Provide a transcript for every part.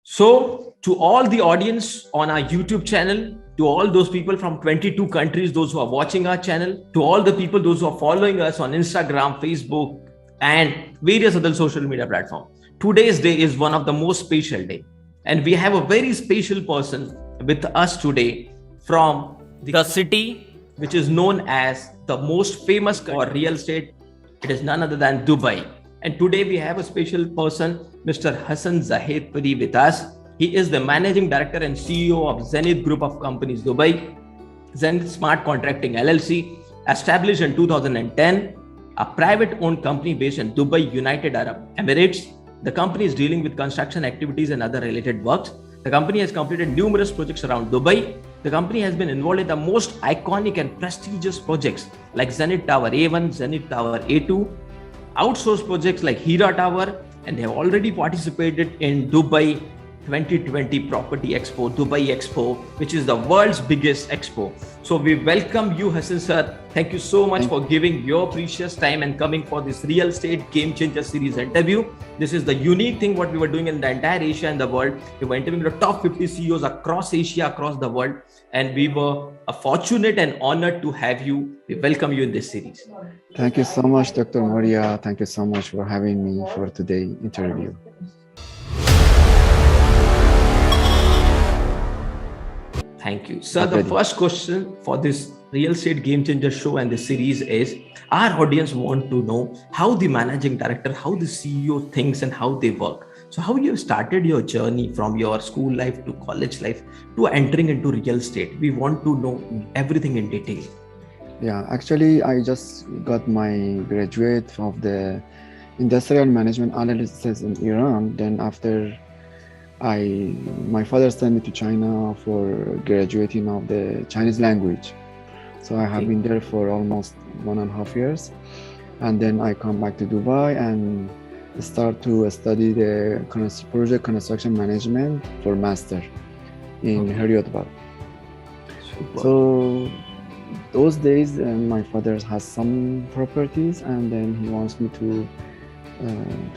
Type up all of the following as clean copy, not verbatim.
So, to all the audience on our YouTube channel, to all those people from 22 countries, those who are watching our channel, to all the people, those who are following us on Instagram, Facebook, and various other social media platforms, today's day is one of the most special day. And we have a very special person with us today from the city which is known as the most famous for real estate. It is none other than Dubai. And today we have a special person, Mr. Hasan Jahedpari with us. He is the Managing Director and CEO of Zenith Group of Companies Dubai. Zenith Smart Contracting LLC, established in 2010, a private-owned company based in Dubai, United Arab Emirates. The company is dealing with construction activities and other related works. The company has completed numerous projects around Dubai. The company has been involved in the most iconic and prestigious projects like Zenith Tower A1, Zenith Tower A2, outsourced projects like Hira Tower, and they have already participated in Dubai 2020 Property Expo, Dubai Expo, which is the world's biggest expo. So we welcome you, Hasan sir. Thank you so much for giving your precious time and coming for this Real Estate Game Changer series interview. This is the unique thing what we were doing in the entire Asia and the world. We were interviewing the top 50 CEOs across Asia, across the world, and we were fortunate and honored to have you. We welcome you in this series. Thank you so much, Dr. Moria. Thank you so much for having me for today's interview. Thank you. Sir, the first question for this Real Estate Game Changer show and the series is, our audience want to know how the managing director, how the CEO thinks and how they work. So how you started your journey from your school life to college life to entering into real estate? We want to know everything in detail. Yeah, actually, I just got my graduate of the industrial management analysis in Iran. Then after my father sent me to China for graduating of the Chinese language. So I have been there for almost 1.5 years. And then I come back to Dubai and start to study the project construction management for master in Jahedpari. So those days, my father has some properties, and then he wants me to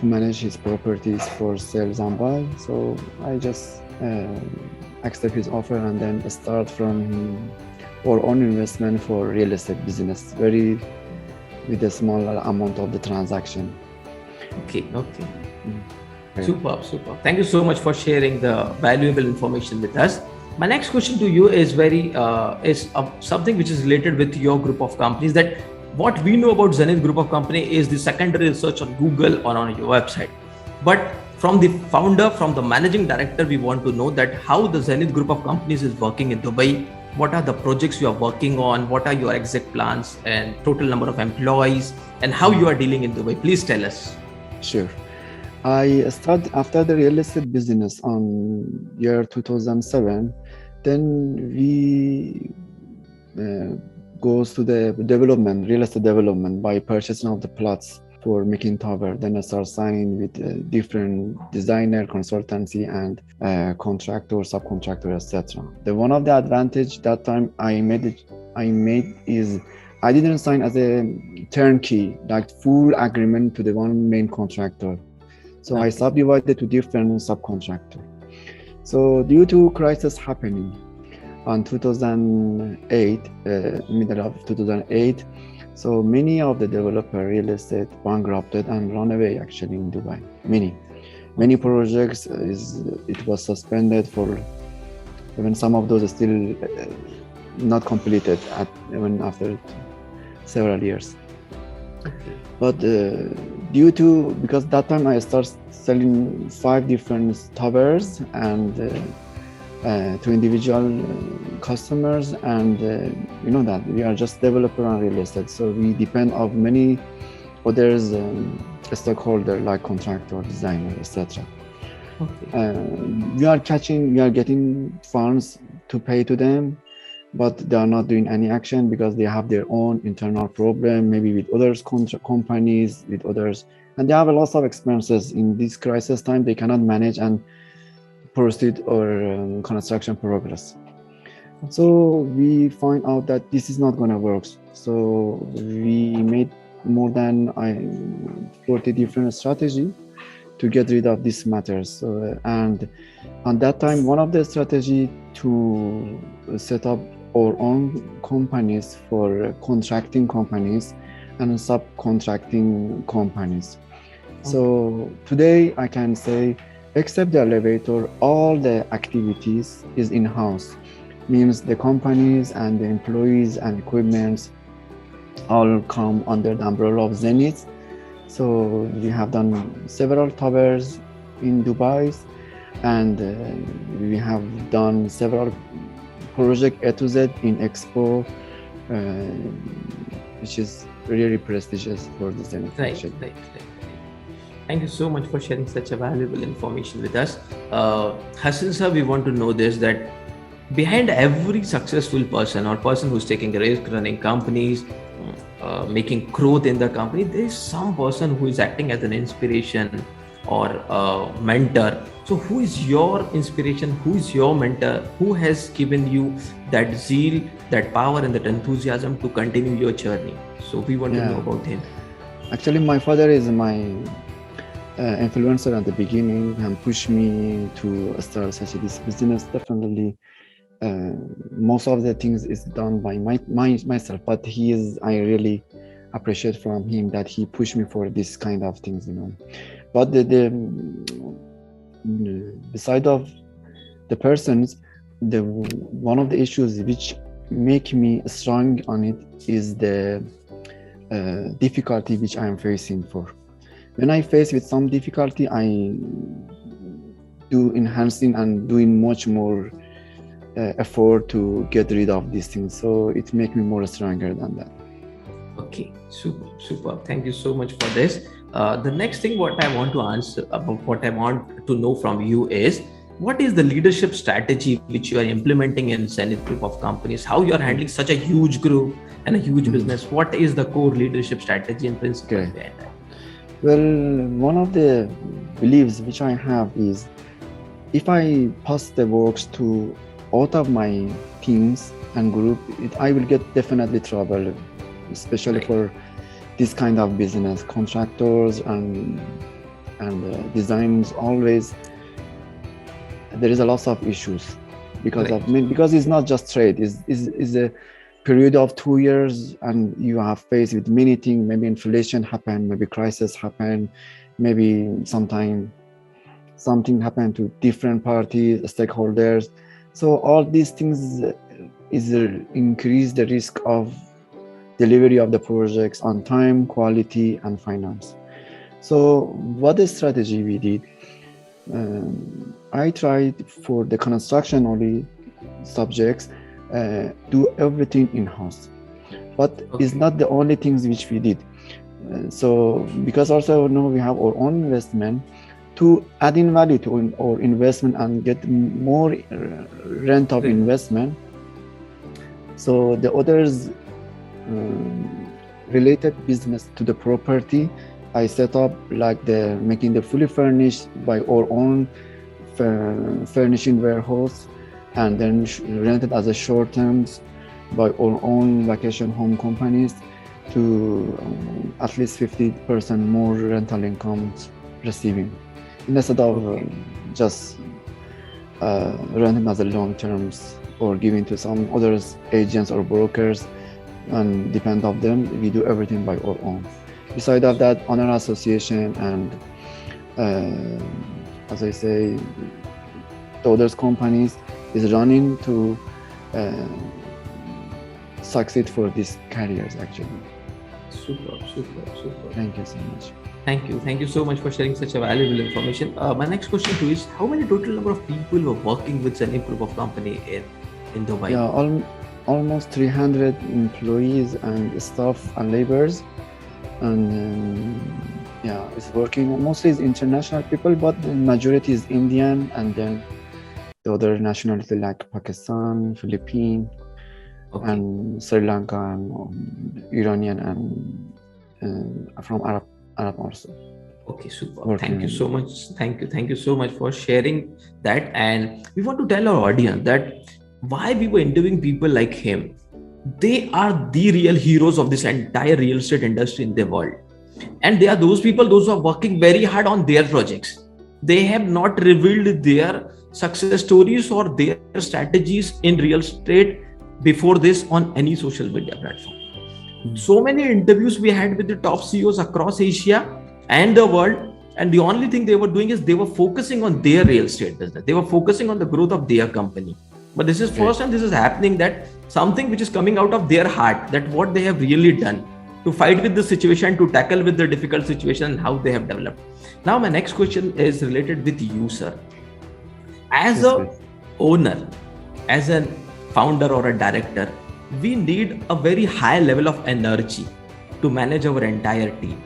manage his properties for sales and buy. So I just accept his offer and then start from our own investment for real estate business, with a small amount of the transaction. Okay. Superb. Thank you so much for sharing the valuable information with us. My next question to you is something which is related with your group of companies, that what we know about Zenith Group of Company is the secondary research on Google or on your website. But from the founder, from the managing director, we want to know that how the Zenith Group of Companies is working in Dubai. What are the projects you are working on? What are your exact plans and total number of employees, and how you are dealing in Dubai? Please tell us. Sure. I started after the real estate business on year 2007. Then we goes to the real estate development by purchasing of the plots for making tower. Then I start signing with different designer, consultancy, and contractor, subcontractor, etc. The one of the advantage that time I made is I didn't sign as a turnkey, like full agreement to the one main contractor. So I subdivided to different subcontractor. So due to crisis happening on 2008, middle of 2008, so many of the developer real estate bankrupted and run away actually in Dubai. Many projects it was suspended for, even some of those are still not completed even after several years. But because that time I started selling 5 different towers and to individual customers, and you know that we are just developer and real estate, so we depend on many others stakeholder like contractor, designer, etc. We are getting funds to pay to them, but they are not doing any action because they have their own internal problem, maybe with others companies, with others, and they have a lot of expenses. In this crisis time, they cannot manage and proceed or construction progress. So we find out that this is not going to work. So we made more than 40 different strategies to get rid of these matters. And at that time, one of the strategy to set up our own companies for contracting companies and subcontracting companies. So today I can say, except the elevator, all the activities is in-house. Means the companies and the employees and equipments all come under the umbrella of Zenith. So we have done several towers in Dubai, and we have done several project A to Z in Expo, which is really prestigious for the Zenith. Right. Thank you so much for sharing such a valuable information with us. Hasan sir, we want to know this, that behind every successful person or person who's taking a risk, running companies, making growth in the company, there is some person who is acting as an inspiration or a mentor. So who is your inspiration? Who is your mentor? Who has given you that zeal, that power and that enthusiasm to continue your journey? So we want to know about him. Actually, my father is my influencer at the beginning and pushed me to start such this business. Definitely, most of the things is done by myself, but I really appreciate from him that he pushed me for this kind of things, But the beside of the persons, one of the issues which make me strong on it is the difficulty which I am facing for. When I face with some difficulty, I do enhancing and doing much more effort to get rid of these things. So it makes me more stronger than that. Okay, super. Thank you so much for this. The next thing what I want to answer about, what I want to know from you is, what is the leadership strategy which you are implementing in Zenith Group of companies? How you are handling such a huge group and a huge business? What is the core leadership strategy and principle behind that? Well, one of the beliefs which I have is, if I pass the works to out of my teams and group, I will get definitely trouble, especially for this kind of business. Contractors and designs, always there is a lot of issues because because it's not just trade. It's a period of 2 years, and you have faced with many things. Maybe inflation happened, maybe crisis happened, maybe sometime something happened to different parties, stakeholders. So all these things is increase the risk of delivery of the projects on time, quality, and finance. So what the strategy we did, I tried for the construction only subjects, do everything in-house, but it's not the only things which we did. So because also now we have our own investment, to add in value to our investment and get more rent of investment. So the others related business to the property, I set up like making the fully furnished by our own furnishing warehouse, and then rented as a short terms by our own vacation home companies to at least 50% more rental incomes receiving, instead of just renting as a long terms or giving to some others, agents or brokers, and depend on them. We do everything by our own. Beside of that, honor association and as I say, the other companies is running to succeed for these careers actually. Super. Thank you so much. Thank you so much for sharing such a valuable information. My next question to you is, how many total number of people were working with Zenith Group of company in Dubai? Yeah, almost 300 employees and staff and laborers, and it's working. Mostly is international people, but the majority is Indian, and then the other nationality like Pakistan, Philippines, and Sri Lanka, and Iranian, and from Arab also. Okay, super. Thank you so much. Thank you so much for sharing that. And we want to tell our audience that why we were interviewing people like him. They are the real heroes of this entire real estate industry in the world. And they are those people, those who are working very hard on their projects. They have not revealed their success stories or their strategies in real estate before this on any social media platform. So many interviews we had with the top CEOs across Asia and the world, and the only thing they were doing is they were focusing on their real estate business. They were focusing on the growth of their company. But this is first time this is happening, that something which is coming out of their heart, that what they have really done to fight with the situation, to tackle with the difficult situation, and how they have developed. Now, my next question is related with you, sir. As a owner, as a founder or a director, we need a very high level of energy to manage our entire team.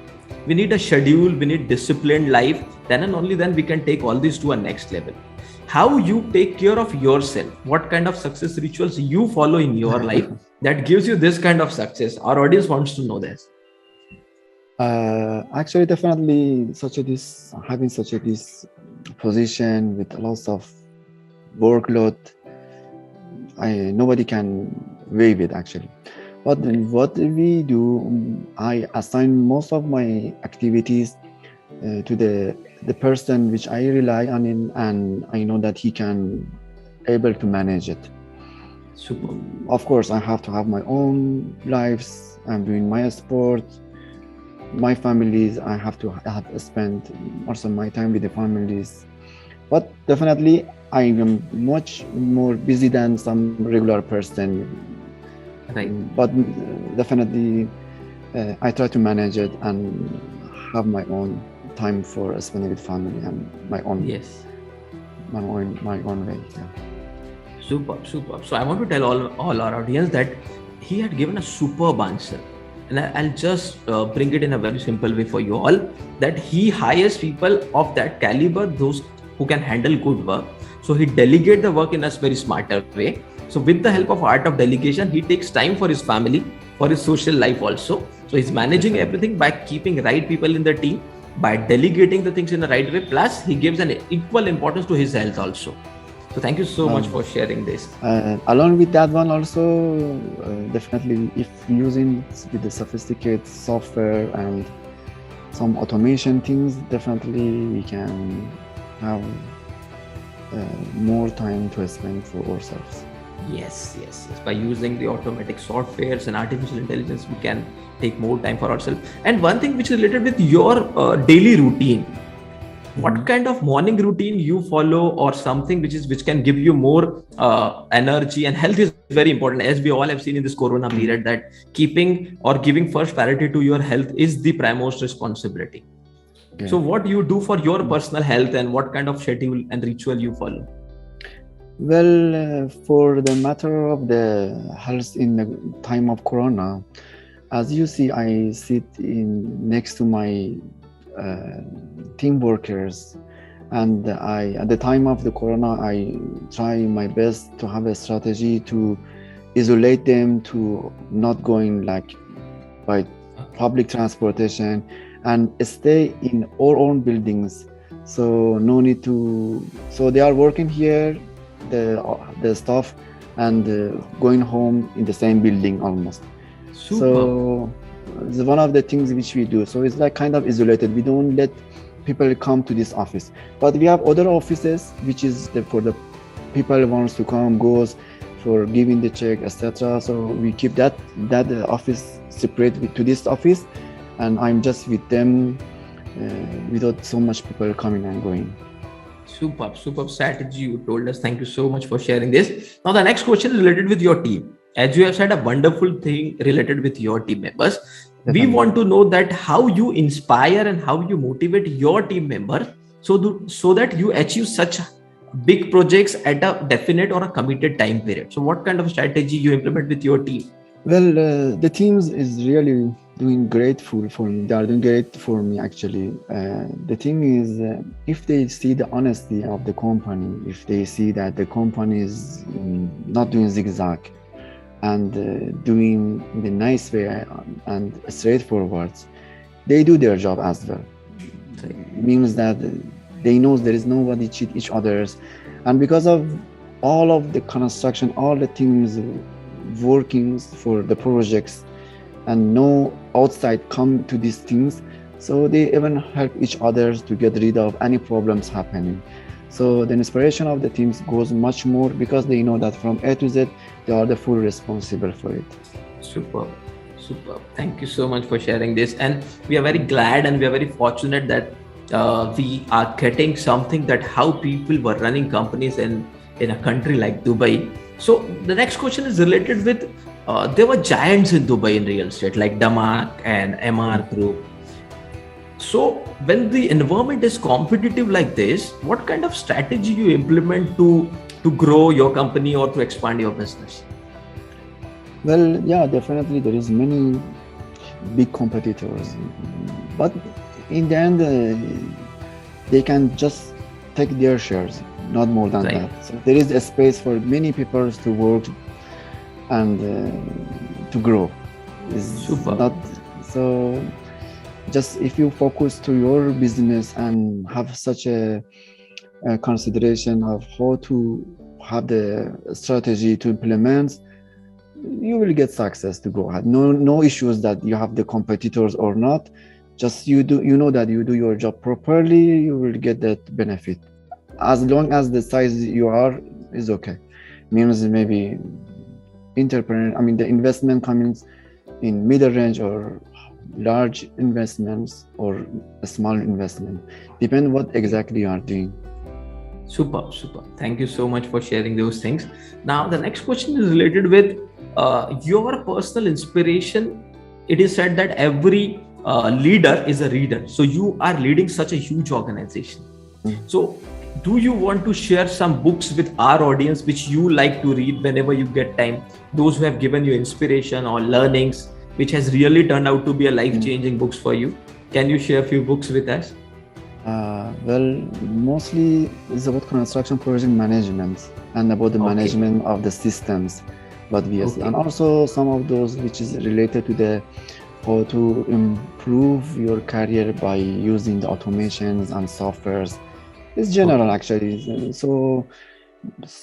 We need a schedule, we need disciplined life. Then and only then we can take all this to a next level. How you take care of yourself, what kind of success rituals you follow in your life that gives you this kind of success? Our audience wants to know this. Actually, definitely having such a this position with lots of workload, nobody can waive it actually. But what we do, I assign most of my activities to the person which I rely on him, and I know that he can able to manage it. Super. Of course, I have to have my own lives. I'm doing my sport, my families. I have to spend also my time with the families. But definitely, I am much more busy than some regular person. Right. But definitely, I try to manage it and have my own time for spending with family and my own way. Yeah. Superb. So I want to tell all our audience that he had given a superb answer, and I'll just bring it in a very simple way for you all, that he hires people of that caliber, those who can handle good work. So he delegate the work in a very smarter way. So with the help of art of delegation, he takes time for his family, for his social life also. So he's managing everything by keeping right people in the team, by delegating the things in the right way. Plus, he gives an equal importance to his health also. So thank you so much for sharing this. Along with that one also, definitely if using with the sophisticated software and some automation things, definitely we can have more time to spend for ourselves. Yes. By using the automatic softwares and artificial intelligence, we can take more time for ourselves. And one thing which is related with your daily routine, what kind of morning routine you follow, or something which can give you more energy? And health is very important, as we all have seen in this corona period, that keeping or giving first priority to your health is the primemost responsibility. So what you do for your personal health, and what kind of schedule and ritual you follow? Well, for the matter of the health in the time of corona, as you see, I sit next to my team workers, and at the time of the corona, I try my best to have a strategy to isolate them, to not going by public transportation, and stay in our own buildings. So no need to. So they are working here, the staff, and going home in the same building almost. Super. So it's one of the things which we do. So it's kind of isolated. We don't let people come to this office, but we have other offices which is for the people who wants to come, goes for giving the check, etc. So we keep that office separate to this office, and I'm just with them without so much people coming and going. Superb strategy you told us. Thank you so much for sharing this. Now the next question is related with your team. As you have said a wonderful thing related with your team members, we want to know that how you inspire and how you motivate your team members so that you achieve such big projects at a definite or a committed time period. So what kind of strategy you implement with your team? Well, the teams is really doing great for me. They are doing great for me actually. The thing is, if they see the honesty of the company, if they see that the company is not doing zigzag and doing the nice way and straightforward, they do their job as well. It means that they know there is nobody cheat each others, and because of all of the construction, all the things workings for the projects, and no outside come to these things, So they even help each other to get rid of any problems happening. So the inspiration of the teams goes much more because they know that from A to Z, they are the full responsible for it. Superb. Superb. Thank you so much for sharing this. And we are very glad and we are very fortunate that we are getting something that how people were running companies in a country like Dubai. So the next question is related with there were giants in Dubai in real estate like Damak and MR Group. So when the environment is competitive like this, what kind of strategy you implement to grow your company or to expand your business? Well, yeah, definitely there is many big competitors, but in the end, they can just take their shares, not more than Right. that. So there is a space for many people to work and to grow. Is Super. not so. Just if you focus to your business and have such a consideration of how to have the strategy to implement, you will get success to go ahead. No issues that you have the competitors or not. Just you know that you do your job properly, you will get that benefit. As long as the size you are is okay. Means maybe entrepreneur, I mean the investment comes in middle range or large investments or a small investment. Depend what exactly you are doing. Super, super. Thank you so much for sharing those things. Now, the next question is related with your personal inspiration. It is said that every leader is a reader. So, you are leading such a huge organization. So, do you want to share some books with our audience which you like to read whenever you get time? Those who have given you inspiration or learnings, which has really turned out to be a life-changing books for you. Can you share a few books with us? Well, mostly it's about construction project management and about the management of the systems, but VSC, and also some of those which is related to the how to improve your career by using the automations and softwares. It's general actually. So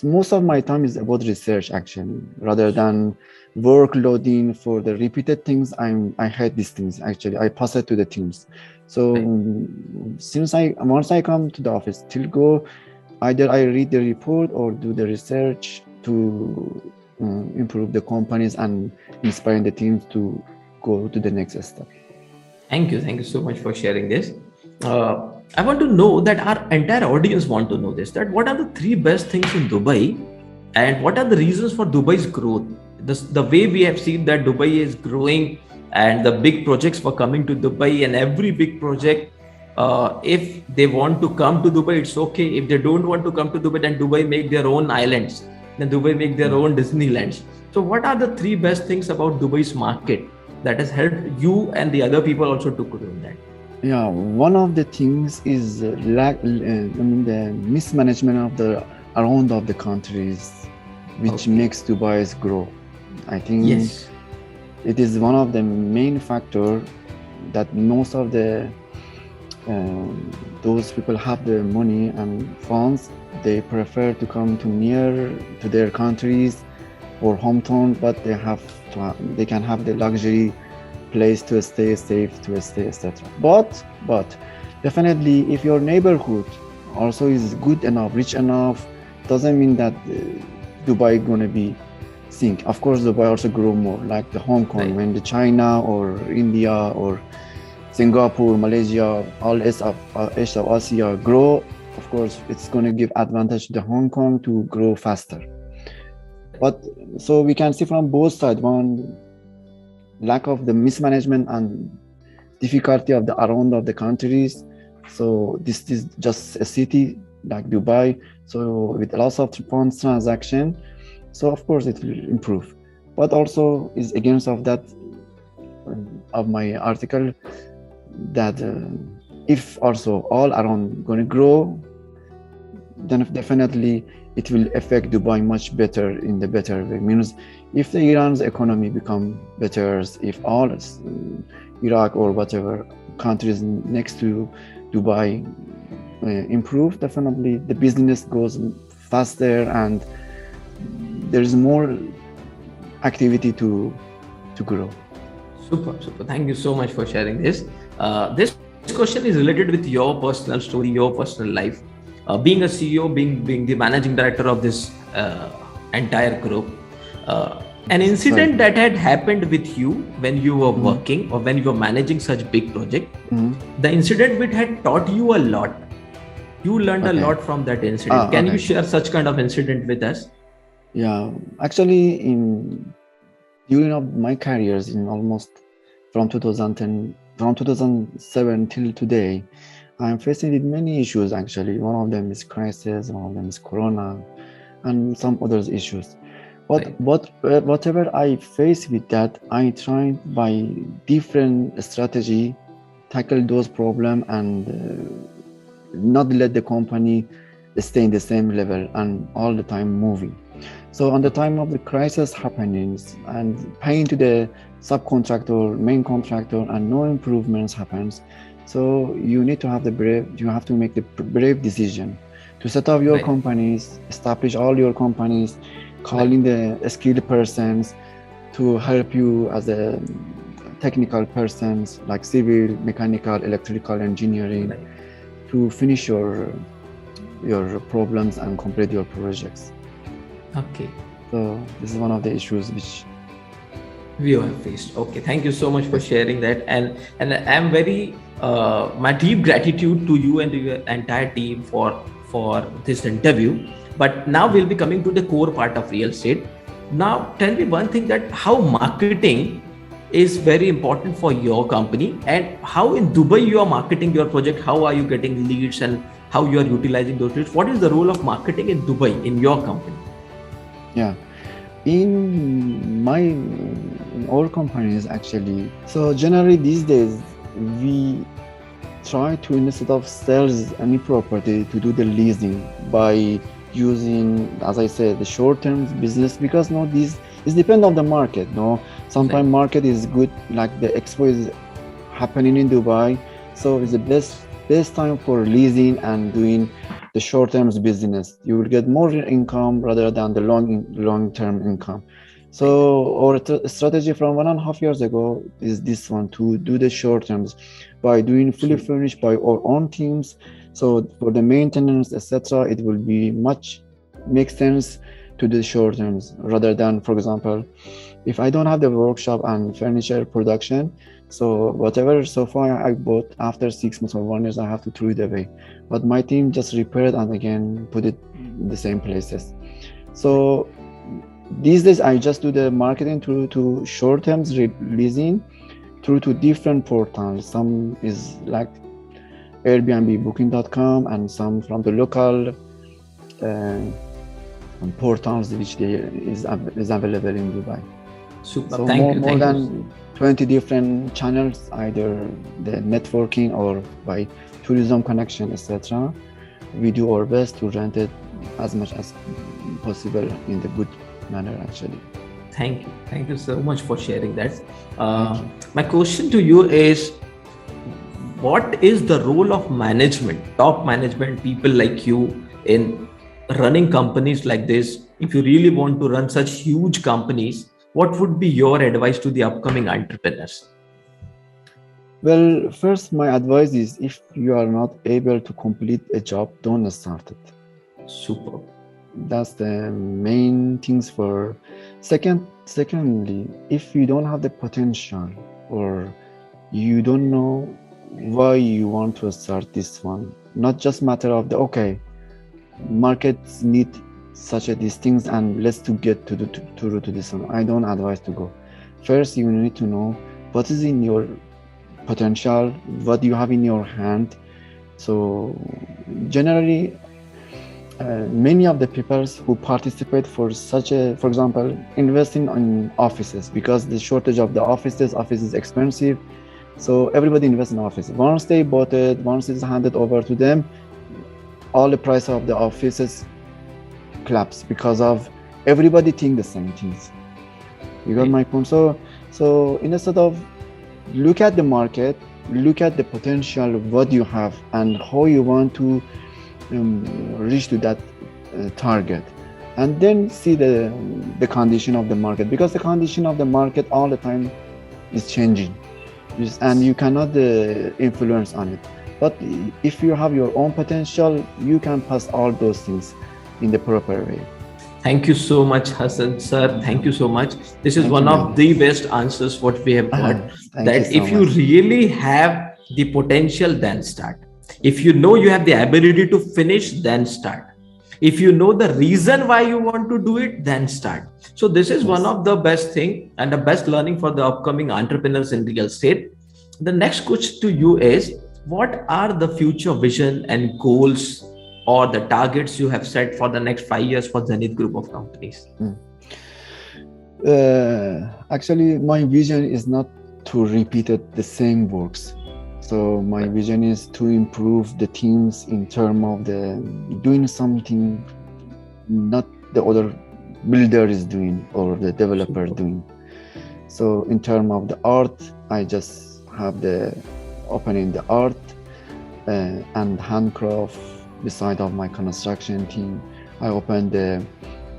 most of my time is about research actually, rather than workloading for the repeated things. I hate these things actually. I pass it to the teams. So since once I come to the office, till go, either I read the report or do the research to improve the companies and inspiring the teams to go to the next step. Thank you so much for sharing this. I want to know that our entire audience want to know this. That what are the three best things in Dubai, and what are the reasons for Dubai's growth? The way we have seen that Dubai is growing, and the big projects were coming to Dubai, and every big project, if they want to come to Dubai, it's okay. If they don't want to come to Dubai, then Dubai make their own islands. Then Dubai make their own Disneylands. So, what are the three best things about Dubai's market that has helped you and the other people also to grow in that? Yeah, one of the things is the mismanagement of the around of the countries, which makes Dubai grow. I think it is one of the main factor that most of the those people have the money and funds. They prefer to come to near to their countries or hometown, but they can have the luxury place to stay safe, to stay, etc. But definitely, if your neighborhood also is good enough, rich enough, doesn't mean that Dubai gonna be sink. Of course, Dubai also grow more, like the Hong Kong, when the China or India or Singapore, Malaysia, all East of Asia grow. Of course, it's gonna give advantage to the Hong Kong to grow faster. But so we can see from both sides, one, lack of the mismanagement and difficulty of the around of the countries. So this is just a city like Dubai, so with lots of funds transaction, so of course it will improve. But also is against of that of my article that if also all around going to grow, then definitely it will affect Dubai much better in the better way. Means if the Iran's economy become better, if all Iraq or whatever countries next to Dubai improve, definitely the business goes faster and there is more activity to grow. Super. Thank you so much for sharing this. This question is related with your personal story, your personal life. Being a CEO, being the managing director of this entire group, an incident that had happened with you when you were working or when you were managing such big project, the incident which had taught you a lot. You learned a lot from that incident. Can you share such kind of incident with us? Yeah, actually, during of my careers in almost from 2010, from 2007 till today, I'm facing with many issues. Actually, one of them is crisis, one of them is Corona, and some other issues. But whatever I face with that, I try by different strategy tackle those problems and not let the company stay in the same level and all the time moving. So on the time of the crisis happenings and paying to the subcontractor, main contractor, and no improvements happens. So you need to have you have to make the brave decision to set up your companies, establish all your companies, calling the skilled persons to help you as a technical persons like civil, mechanical, electrical engineering to finish your problems and complete your projects. Okay. So this is one of the issues which we have faced. Okay, thank you so much for sharing that, and I'm very my deep gratitude to you and your entire team for this interview. But now we'll be coming to the core part of real estate. Now tell me one thing, that how marketing is very important for your company, and how in Dubai you are marketing your project, how are you getting leads and how you are utilizing those leads. What is the role of marketing in Dubai in your company? Yeah, in our companies actually. So generally these days we try to, instead of sales any property, to do the leasing by using, as I said, the short-term business, because this is depend on the market. Sometimes market is good, like the expo is happening in Dubai, so it's the best time for leasing and doing the short-term business. You will get more income rather than the long-term income. So our strategy from 1.5 years ago is this one, to do the short terms by doing fully furnished by our own teams. So for the maintenance, etc., it will be makes sense to do short terms rather than, for example, if I don't have the workshop and furniture production, so whatever sofa I bought after 6 months or 1 year, I have to throw it away. But my team just repair it and again put it in the same places. So these days I just do the marketing through to short term leasing through to different portals. Some is like Airbnb, Booking.com, and some from the local portals which is available in Dubai. Super. So Thank you. More than 20 different channels, either the networking or by tourism connection, etc. We do our best to rent it as much as possible in the good manner, actually. Thank you so much for sharing that. My question to you is, what is the role of management, top management people like you, in running companies like this? If you really want to run such huge companies, what would be your advice to the upcoming entrepreneurs? Well, first, my advice is, if you are not able to complete a job, don't start it. Super. That's the main things for. Secondly, if you don't have the potential or you don't know why you want to start this one, not just matter of markets need such these things and let's to get to this one. I don't advise to go. First, you need to know what is in your potential, what you have in your hand. So generally, many of the people who participate for example, investing in offices, because the shortage of the office is expensive. So everybody invests in office. Once they bought it, once it's handed over to them, all the price of the offices collapse because of everybody think the same things. You got my point? So instead of look at the market, look at the potential of what you have and how you want to reach to that target, and then see the condition of the market, because the condition of the market all the time is changing. and you cannot influence on it. But if you have your own potential, you can pass all those things in the proper way. Thank you so much, Hasan sir. Thank you so much. This is Thank you, one of man. the best answers what we have got. Thank you That so if you much. really have the potential, then start. If you know you have the ability to finish, then start. If you know the reason why you want to do it, then start. So this is one Yes. of the best thing and the best learning for the upcoming entrepreneurs in real estate. The next question to you is, what are the future vision and goals or the targets you have set for the next 5 years for Zenith Group of companies? Actually, my vision is not to repeat the same works. So my vision is to improve the teams in terms of the doing something not the other builder is doing or the developer doing. So in terms of the art, I just have the opening the art and handcraft beside of my construction team. I open the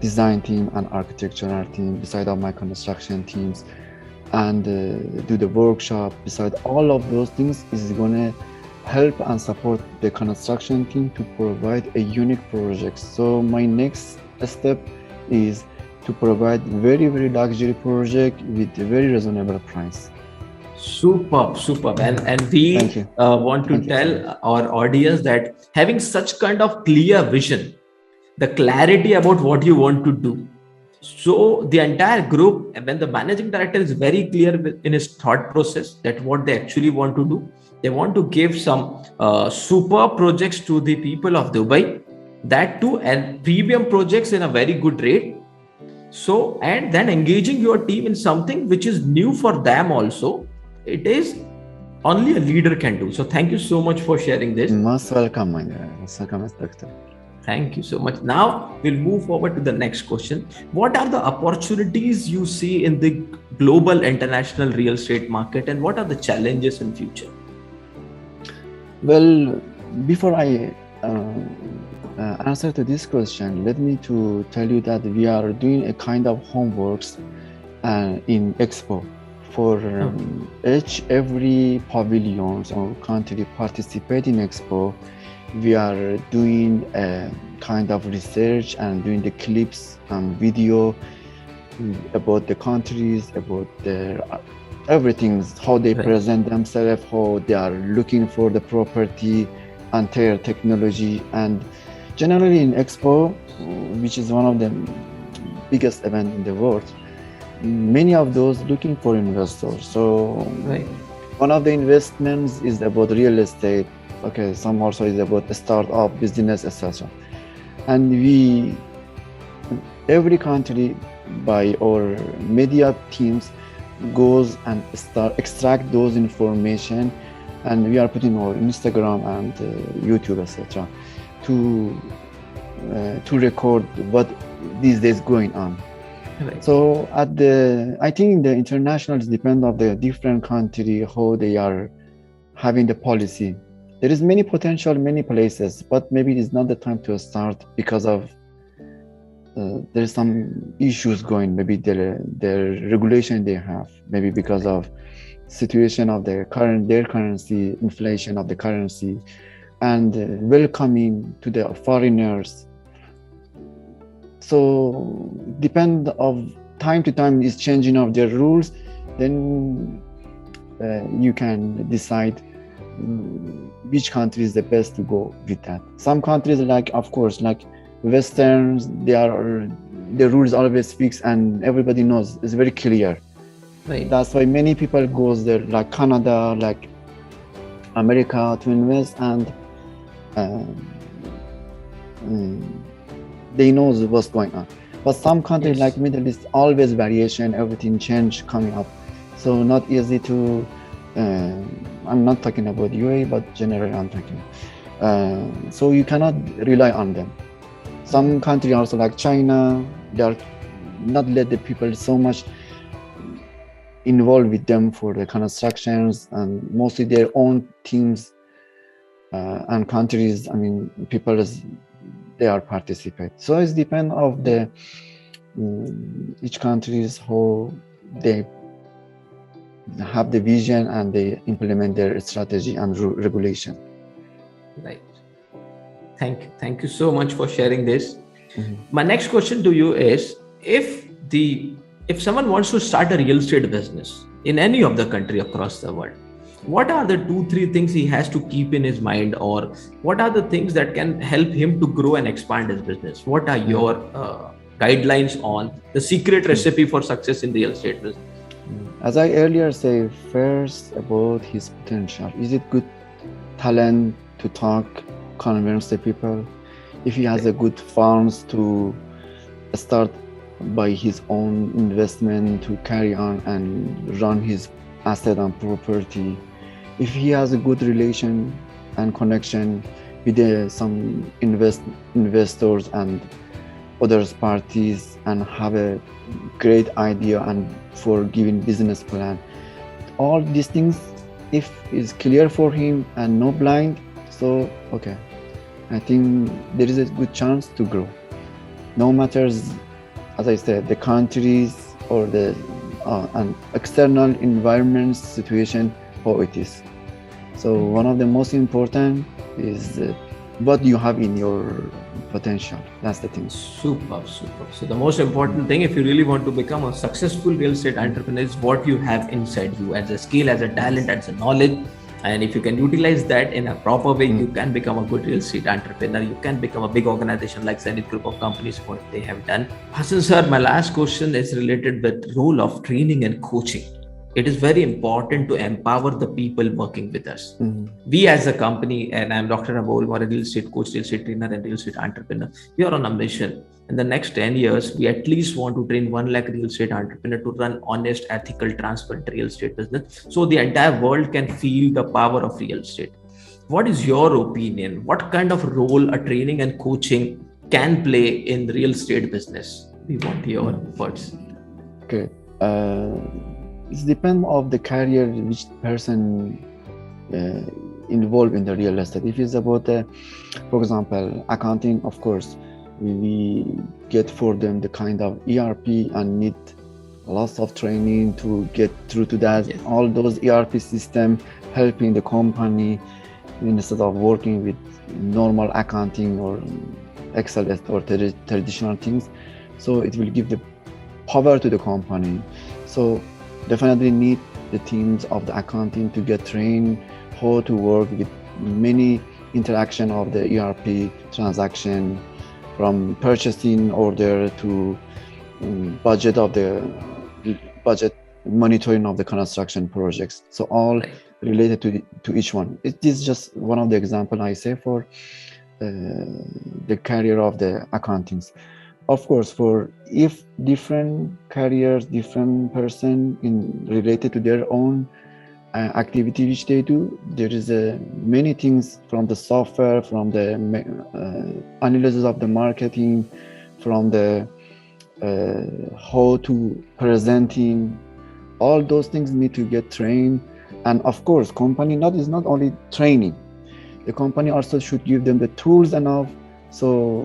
design team and architectural team beside of my construction teams, and do the workshop. Beside all of those things is gonna help and support the construction team to provide a unique project. So my next step is to provide very luxury project with a very reasonable price. Superb. And we want to tell our audience that having such kind of clear vision, the clarity about what you want to do. So the entire group, when the managing director is very clear in his thought process that what they actually want to do, they want to give some super projects to the people of Dubai, that too, and premium projects in a very good rate. So, and then engaging your team in something which is new for them also, it is only a leader can do. So thank you so much for sharing this. Most welcome, my most welcome, Doctor. Thank you so much. Now we'll move forward to the next question. What are the opportunities you see in the global international real estate market, and what are the challenges in future? Well, before I answer to this question, let me to tell you that we are doing a kind of homeworks in Expo for every pavilions or country participate in Expo. We are doing a kind of research and doing the clips and video about the countries, about their everything, how they present themselves, how they are looking for the property and their technology. And generally in Expo, which is one of the biggest events in the world, many of those looking for investors. So one of the investments is about real estate. Okay, some also is about the startup business, etc. And every country by our media teams goes and extract those information, and we are putting our Instagram and YouTube, etc. to record what these days going on. So I think the internationals depend on the different country, how they are having the policy. There is many potential, many places, but maybe it is not the time to start because of there is some issues going. Maybe the regulation they have, maybe because of situation of their currency, inflation of the currency, and welcoming to the foreigners. So depend of time to time is changing of their rules. Then you can decide which country is the best to go with that. Some countries, like of course, like Westerns, the rules always fixed and everybody knows it's very clear. That's why many people goes there, like Canada, like America, to invest, and they know what's going on. But some countries like Middle East, always variation, everything change coming up. So not easy to. I'm not talking about UAE, but generally I'm talking. So you cannot rely on them. Some countries also like China, they are not let the people so much involved with them for the constructions, and mostly their own teams and countries. I mean, people they are participate. So it depends of the each countries how they have the vision and they implement their strategy and regulation. Right. Thank you so much for sharing this. Mhm. My next question to you is, if someone wants to start a real estate business in any of the country across the world, what are the 2 3 things he has to keep in his mind, or what are the things that can help him to grow and expand his business? What are your guidelines on the secret recipe for success in real estate business? As I earlier said, first about his potential. Is it good talent to talk, convince the people? If he has a good funds to start by his own investment to carry on and run his asset and property. If he has a good relation and connection with some investors and other parties and have a great idea and for giving business plan, all these things, if is clear for him and no blind, so okay, I think there is a good chance to grow. No matters, as I said, the countries or the an external environment situation, how it is. So one of the most important is what you have in your potential. That's the thing. Super. So the most important thing, if you really want to become a successful real estate entrepreneur, is what you have inside you as a skill, as a talent, as a knowledge. And if you can utilize that in a proper way, you can become a good real estate entrepreneur. You can become a big organization like Zenith Group of companies, what they have done. Hasan sir, my last question is related with role of training and coaching. It is very important to empower the people working with us. We as a company, and I'm Dr. Abol, a real estate coach, real estate trainer, and real estate entrepreneur, we are on a mission. In the next 10 years, we at least want to train 1 lakh real estate entrepreneur to run honest, ethical, transparent real estate business, so the entire world can feel the power of real estate. What is your opinion? What kind of role a training and coaching can play in real estate business? We want your words. Okay. It depends of the career which person involved in the real estate. If it's about, for example, accounting, of course, we get for them the kind of ERP and need lots of training to get through to that. Yes. All those ERP system helping the company instead of working with normal accounting or Excel or traditional things. So it will give the power to the company. So definitely need the teams of the accounting to get trained how to work with many interaction of the ERP transaction, from purchasing order to budget monitoring of the construction projects. So all related to each one. It is just one of the example I say for the career of the accountings. Of course, for if different careers, different person in related to their own activity which they do, there is many things from the software, from the analysis of the marketing, from the how to presenting, all those things need to get trained. And of course, company is not only training, the company also should give them the tools enough. So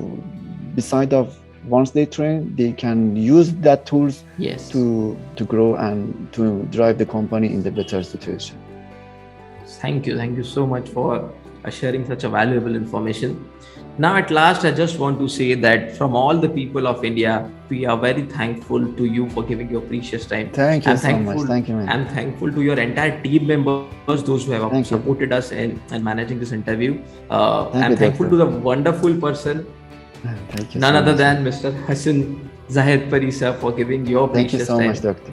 beside of once they train, they can use that tools to grow and to drive the company in the better situation. Thank you so much for sharing such a valuable information. Now at last, I just want to say that from all the people of India, we are very thankful to you for giving your precious time. Thank you so much. Thank you, man. I'm thankful to your entire team members, those who have supported us in managing this interview. I'm thankful to the wonderful person, Thank you none other than Mr. Hasan Jahedpari sir, for giving your precious time. Thank you so much, Doctor.